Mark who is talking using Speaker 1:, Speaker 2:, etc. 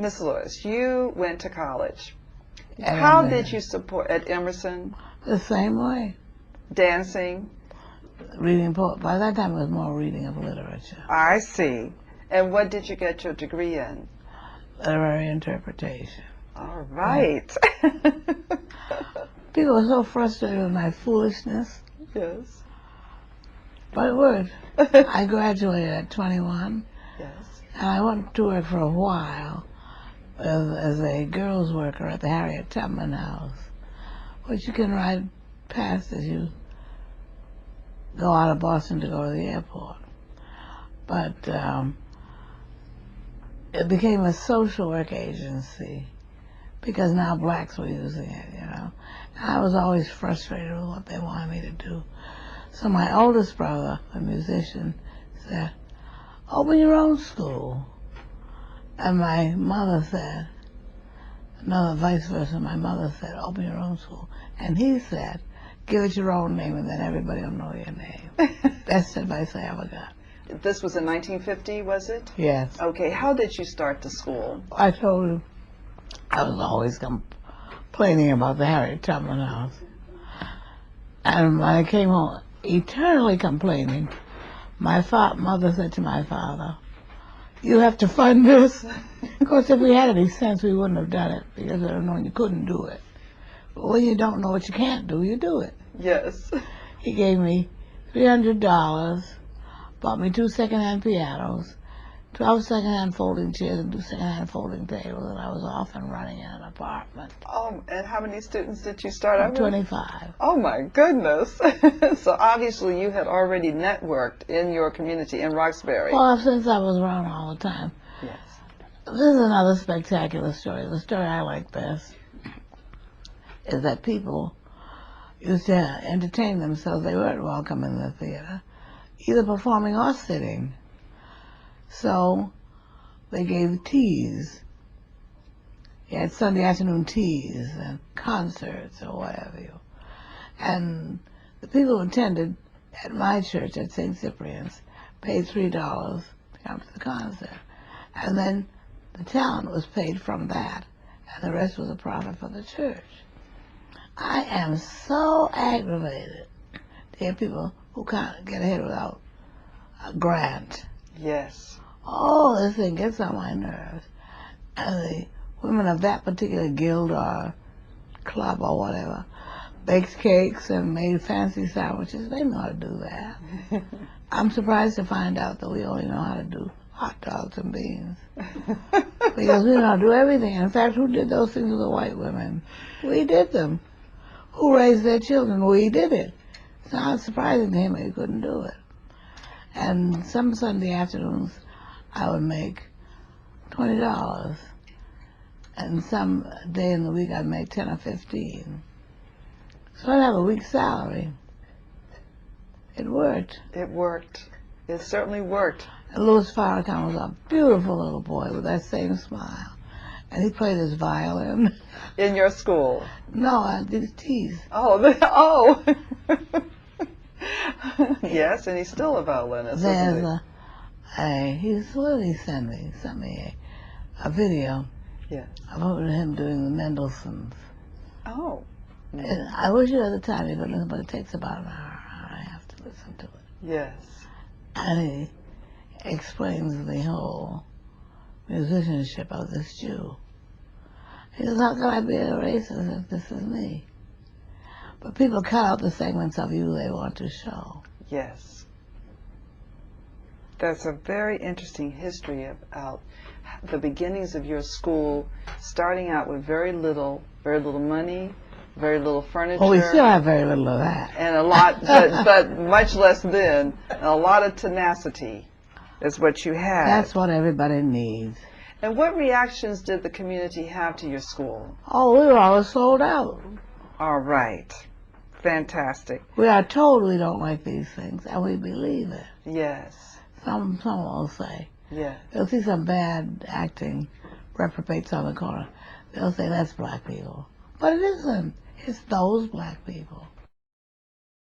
Speaker 1: Miss Lewis, you went to college.
Speaker 2: At
Speaker 1: How
Speaker 2: Emerson.
Speaker 1: did you support at Emerson?
Speaker 2: The same way.
Speaker 1: Dancing?
Speaker 2: Reading poetry. By that time, it was more reading of literature.
Speaker 1: I see. And what did you get your degree in?
Speaker 2: Literary interpretation.
Speaker 1: All right.
Speaker 2: People were so frustrated with my foolishness,
Speaker 1: Yes.
Speaker 2: but it worked. I graduated at 21,
Speaker 1: Yes.
Speaker 2: and I went to work for a while as a girls' worker at the Harriet Tubman House, which you can ride past as you go out of Boston to go to the airport. But it became a social work agency because now blacks were using it, you know. And I was always frustrated with what they wanted me to do. So my oldest brother, a musician, said, open your own school. And my mother said, another vice versa, my mother said, open your own school. And he said, give it your own name and then everybody will know your name. Best advice I ever got.
Speaker 1: This was in 1950, was it?
Speaker 2: Yes.
Speaker 1: Okay, how did you start the school?
Speaker 2: I told you, I was always complaining about the Harriet Tubman House. And when I came home, eternally complaining, my mother said to my father, you have to fund this. Of course, if we had any sense, we wouldn't have done it because we would have known you couldn't do it. But when you don't know what you can't do, you do it.
Speaker 1: Yes.
Speaker 2: He gave me $300, bought me 2 second-hand pianos, 12 second-hand folding chairs, and 2 second-hand folding tables, and I was off and running in an apartment.
Speaker 1: Oh, and how many students did you start out with?
Speaker 2: 25.
Speaker 1: Oh my goodness. So obviously you had already networked in your community in Roxbury.
Speaker 2: Well, since I was around all the time.
Speaker 1: Yes.
Speaker 2: This is another spectacular story. The story I like best is that people used to entertain themselves. They weren't welcome in the theater, either performing or sitting. So they gave teas. You had Sunday afternoon teas and concerts or whatever. And the people who attended at my church at St. Cyprian's paid $3 to come to the concert. And then the town was paid from that, and the rest was a profit for the church. I am so aggravated to hear people who can't get ahead without a grant.
Speaker 1: Yes.
Speaker 2: Oh, this thing gets on my nerves. And the women of that particular guild or club or whatever baked cakes and made fancy sandwiches. They know how to do that. I'm surprised to find out that we only know how to do hot dogs and beans. Because we know how to do everything. In fact, who did those things with the white women? We did them. Who raised their children? We did it. It's not surprising to him that he couldn't do it. And some Sunday afternoons, I would make $20. And some day in the week, I'd make 10 or 15. So I'd have a week's salary. It worked.
Speaker 1: It worked. It certainly worked.
Speaker 2: And Louis Farrakhan was a beautiful little boy with that same smile. And he played his violin.
Speaker 1: In your school?
Speaker 2: No, I did teas.
Speaker 1: Oh, oh. Yes, and he's still a violinist,
Speaker 2: There's
Speaker 1: isn't
Speaker 2: he sent me a video
Speaker 1: he? Yes.
Speaker 2: of him doing the Mendelssohns.
Speaker 1: Oh.
Speaker 2: And I wish you had the time you could listen, but it takes about an hour and a half to listen to it.
Speaker 1: Yes.
Speaker 2: And he explains the whole musicianship of this Jew. He says, how can I be a racist if this is me? But people cut out the segments of you they want to show.
Speaker 1: Yes. That's a very interesting history about the beginnings of your school, starting out with very little money, very little furniture.
Speaker 2: Well, we still have very little of that.
Speaker 1: And a lot, but much less then. And a lot of tenacity is what you had.
Speaker 2: That's what everybody needs.
Speaker 1: And what reactions did the community have to your school?
Speaker 2: Oh, we were always sold out.
Speaker 1: All right. Fantastic.
Speaker 2: We are told we don't like these things, and we believe it.
Speaker 1: Yes.
Speaker 2: Some will say.
Speaker 1: Yeah.
Speaker 2: They'll see some bad acting, reprobates on the corner. They'll say, that's black people. But it isn't. It's those black people.